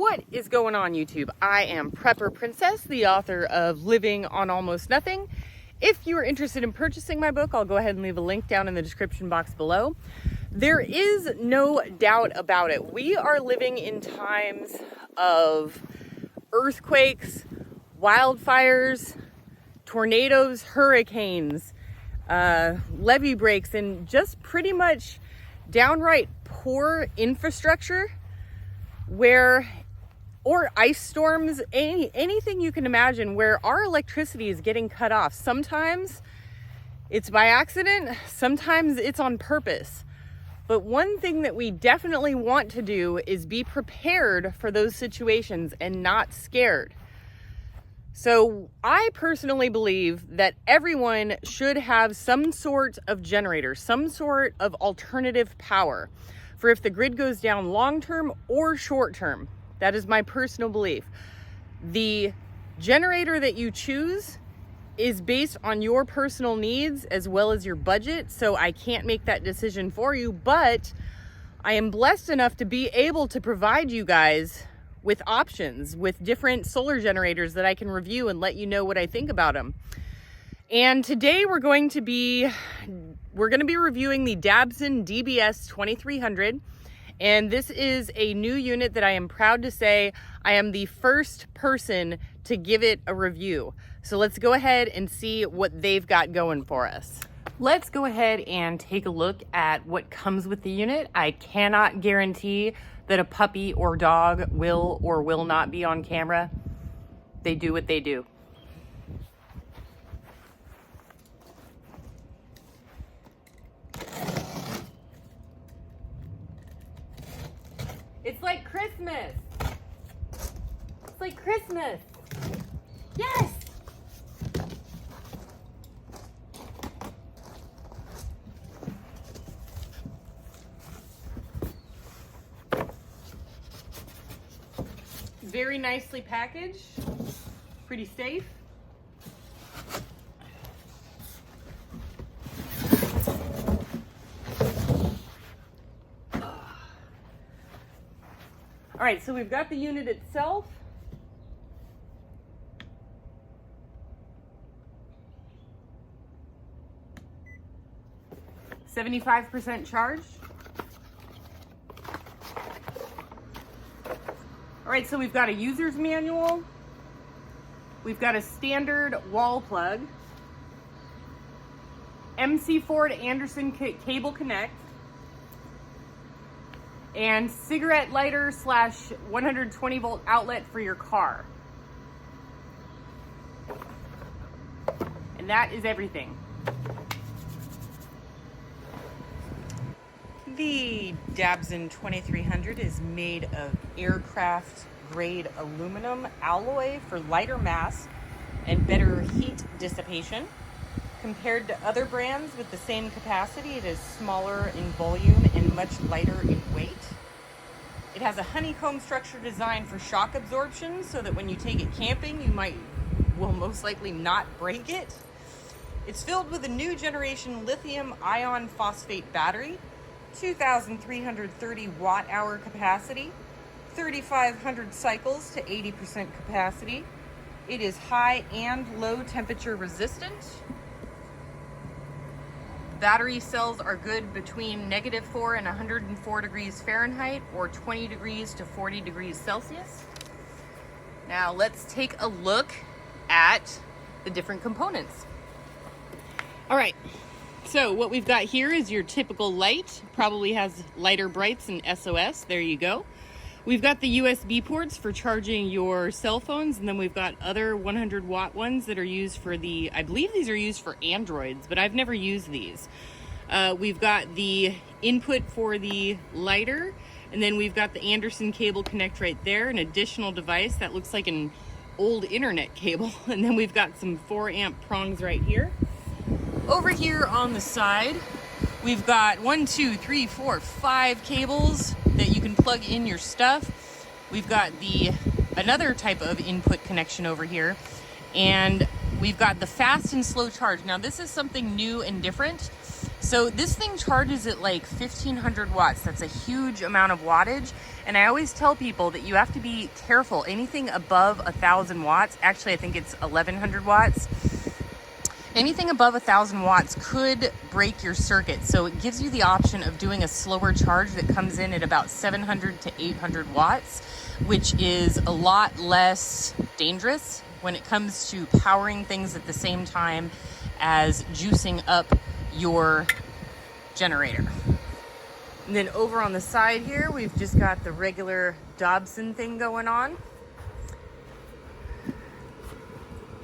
What is going on, YouTube? I am Prepper Princess, the author of Living on Almost Nothing. If you are interested in purchasing my book, I'll go ahead and leave a link down in the description box below. There is no doubt about it. We are living in times of earthquakes, wildfires, tornadoes, hurricanes, levee breaks, and just pretty much downright poor infrastructure or ice storms, anything you can imagine where our electricity is getting cut off. Sometimes it's by accident, sometimes it's on purpose. But one thing that we definitely want to do is be prepared for those situations and not scared. So I personally believe that everyone should have some sort of generator, some sort of alternative power for if the grid goes down long-term or short-term. That is my personal belief. The generator that you choose is based on your personal needs as well as your budget, so I can't make that decision for you, but I am blessed enough to be able to provide you guys with options, with different solar generators that I can review and let you know what I think about them. And today we're going to be reviewing the Dabbsson DBS2300. And this is a new unit that I am proud to say I am the first person to give it a review. So let's go ahead and see what they've got going for us. Let's go ahead and take a look at what comes with the unit. I cannot guarantee that a puppy or dog will or will not be on camera. They do what they do. It's like Christmas. It's like Christmas. Yes. Very nicely packaged. Pretty safe. All right, so we've got the unit itself. $75% charged. All right, so we've got a user's manual. We've got a standard wall plug. MC4 to Anderson cable connect. And cigarette lighter / 120 volt outlet for your car. And that is everything. The Dabbsson 2300 is made of aircraft grade aluminum alloy for lighter mass and better heat dissipation. Compared to other brands with the same capacity, it is smaller in volume and much lighter in weight. It has a honeycomb structure designed for shock absorption so that when you take it camping, you will most likely not break it. It's filled with a new generation lithium ion phosphate battery, 2,330 watt-hour capacity, 3,500 cycles to 80% capacity. It is high and low temperature resistant. Battery cells are good between -4 and 104 degrees Fahrenheit or 20 degrees to 40 degrees Celsius. Now let's take a look at the different components. All right, so what we've got here is your typical light. Probably has lighter brights and SOS. There you go. We've got the USB ports for charging your cell phones, and then we've got other 100 watt ones that are used for I believe these are used for Androids, but I've never used these. We've got the input for the lighter, and then we've got the Anderson cable connect right there, an additional device that looks like an old internet cable, and then we've got some 4 amp prongs right here. Over here on the side, we've got 5 cables that you can plug in your stuff. We've got another type of input connection over here, and we've got the fast and slow charge. Now this is something new and different. So this thing charges at like 1500 watts. That's a huge amount of wattage. And I always tell people that you have to be careful. Anything above 1000 watts, actually I think it's 1100 watts. Anything above 1000 watts could break your circuit. So it gives you the option of doing a slower charge that comes in at about 700 to 800 watts, which is a lot less dangerous when it comes to powering things at the same time as juicing up your generator. And then over on the side here, we've just got the regular Dabbsson thing going on.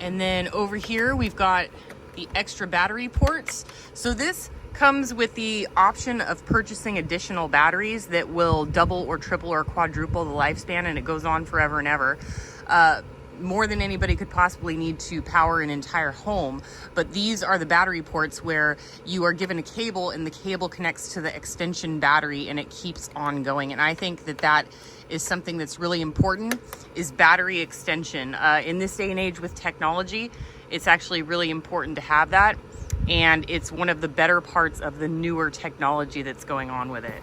And then over here, we've got the extra battery ports. So this comes with the option of purchasing additional batteries that will double or triple or quadruple the lifespan, and it goes on forever and ever. More than anybody could possibly need to power an entire home. But these are the battery ports where you are given a cable and the cable connects to the extension battery and it keeps on going. And I think that that is something that's really important, is battery extension. In this day and age with technology, it's actually really important to have that. And it's one of the better parts of the newer technology that's going on with it.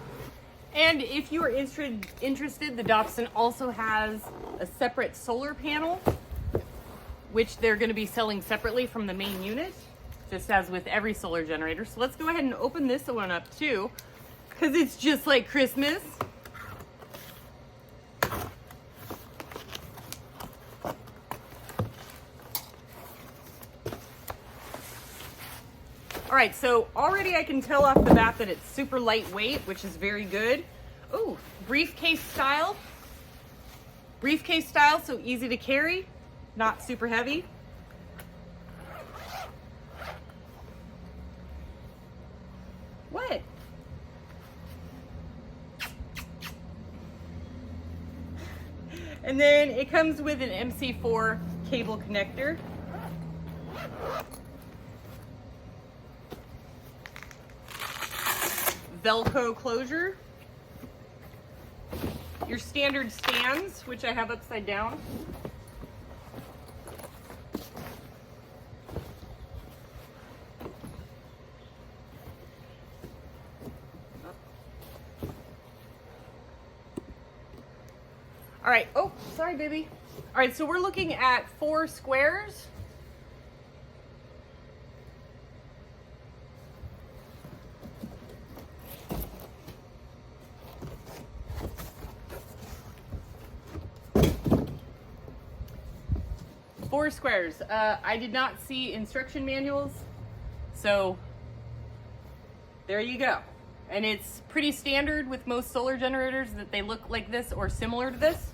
And if you are interested, the Dabbsson also has a separate solar panel, which they're going to be selling separately from the main unit, just as with every solar generator. So let's go ahead and open this one up too, because it's just like Christmas. All right, so already I can tell off the bat that it's super lightweight, which is very good. Oh, briefcase style. Briefcase style, so easy to carry, not super heavy. What? And then it comes with an MC4 cable connector. Velcro closure, your standard stands, which I have upside down, all right. Oh, sorry, baby. All right, so we're looking at 4 squares. Four squares. I did not see instruction manuals, so there you go. And it's pretty standard with most solar generators that they look like this or similar to this.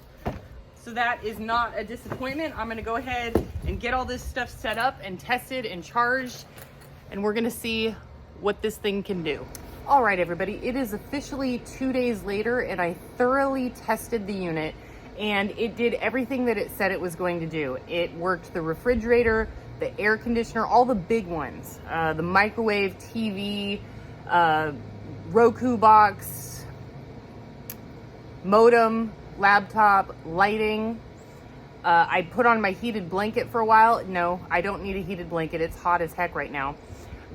So that is not a disappointment. I'm gonna go ahead and get all this stuff set up and tested and charged, and we're gonna see what this thing can do. All right, everybody, it is officially 2 days later, and I thoroughly tested the unit. And it did everything that it said it was going to do. It worked the refrigerator, the air conditioner, all the big ones, the microwave, TV, Roku box, modem, laptop, lighting. I put on my heated blanket for a while. No, I don't need a heated blanket. It's hot as heck right now.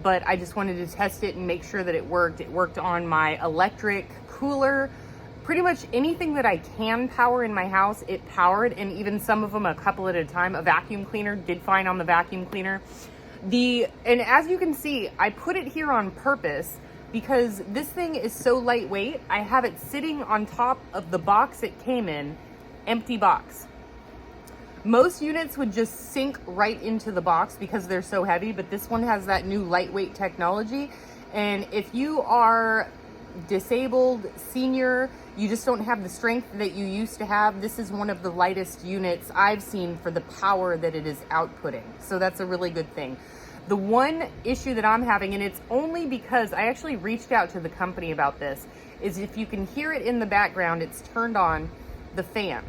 But I just wanted to test it and make sure that it worked. It worked on my electric cooler. Pretty much anything that I can power in my house, it powered, and even some of them a couple at a time. A vacuum cleaner did fine on the vacuum cleaner. And as you can see, I put it here on purpose because this thing is so lightweight. I have it sitting on top of the box it came in, empty box. Most units would just sink right into the box because they're so heavy, but this one has that new lightweight technology. And if you are disabled, senior, you just don't have the strength that you used to have, this is one of the lightest units I've seen for the power that it is outputting. So that's a really good thing. The one issue that I'm having, and it's only because I actually reached out to the company about this, is if you can hear it in the background, it's turned on the fan.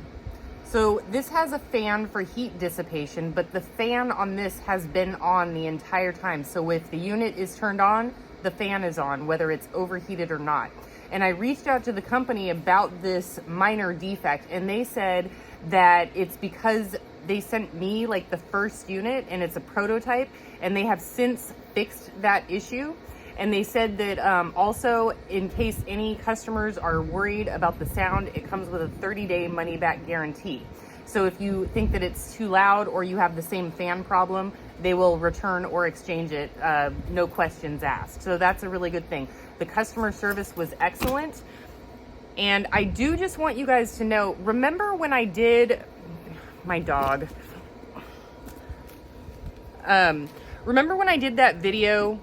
So this has a fan for heat dissipation, but the fan on this has been on the entire time. So if the unit is turned on, the fan is on, whether it's overheated or not. And I reached out to the company about this minor defect, and they said that it's because they sent me like the first unit and it's a prototype, and they have since fixed that issue. And they said that also, in case any customers are worried about the sound, it comes with a 30-day money-back guarantee. So if you think that it's too loud or you have the same fan problem, they will return or exchange it, no questions asked. So that's a really good thing. The customer service was excellent. And I do just want you guys to know, remember when I did, my dog, remember when I did that video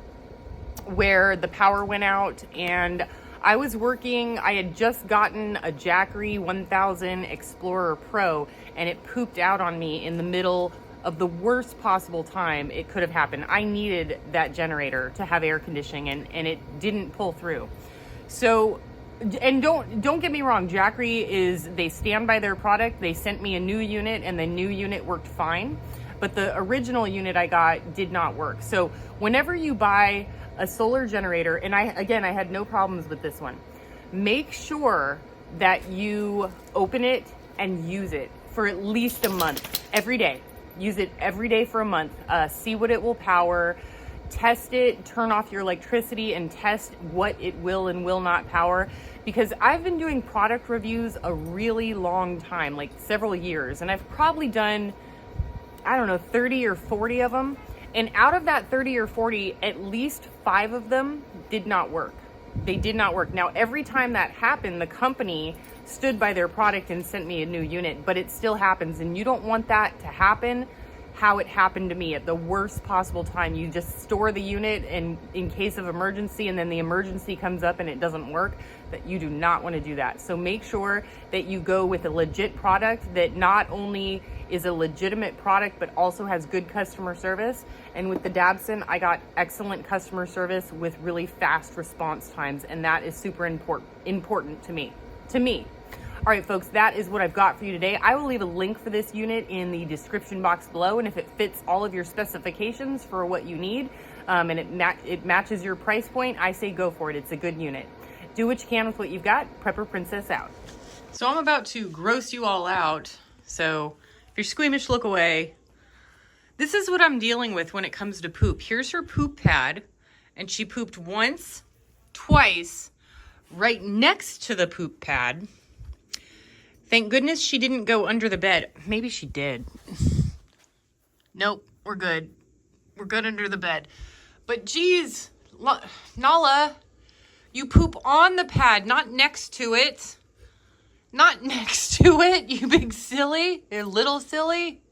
where the power went out and I was working, I had just gotten a Jackery 1000 Explorer Pro and it pooped out on me in the middle of the worst possible time it could have happened. I needed that generator to have air conditioning and it didn't pull through. So, and don't get me wrong, Jackery they stand by their product. They sent me a new unit and the new unit worked fine, but the original unit I got did not work. So whenever you buy a solar generator, and I had no problems with this one, make sure that you open it and use it for at least a month, every day. Use it every day for a month. See what it will power. Test it, turn off your electricity and test what it will and will not power. Because I've been doing product reviews a really long time, like several years, and I've probably done, I don't know, 30 or 40 of them. And out of that 30 or 40, at least 5 of them did not work. They did not work. Now, every time that happened, the company stood by their product and sent me a new unit, but it still happens. And you don't want that to happen how it happened to me at the worst possible time. You just store the unit and in case of emergency, and then the emergency comes up and it doesn't work. That you do not want to do that. So make sure that you go with a legit product that not only is a legitimate product, but also has good customer service. And with the Dabbsson, I got excellent customer service with really fast response times. And that is super important to me. All right, folks, that is what I've got for you today. I will leave a link for this unit in the description box below. And if it fits all of your specifications for what you need, and it matches your price point, I say go for it. It's a good unit. Do what you can with what you've got. Prepper Princess out. So I'm about to gross you all out. So if you're squeamish, look away. This is what I'm dealing with when it comes to poop. Here's her poop pad. And she pooped once, twice, right next to the poop pad. Thank goodness she didn't go under the bed. Maybe she did. Nope, we're good. We're good under the bed. But geez, Nala, you poop on the pad, not next to it. Not next to it, you big silly. You're little silly.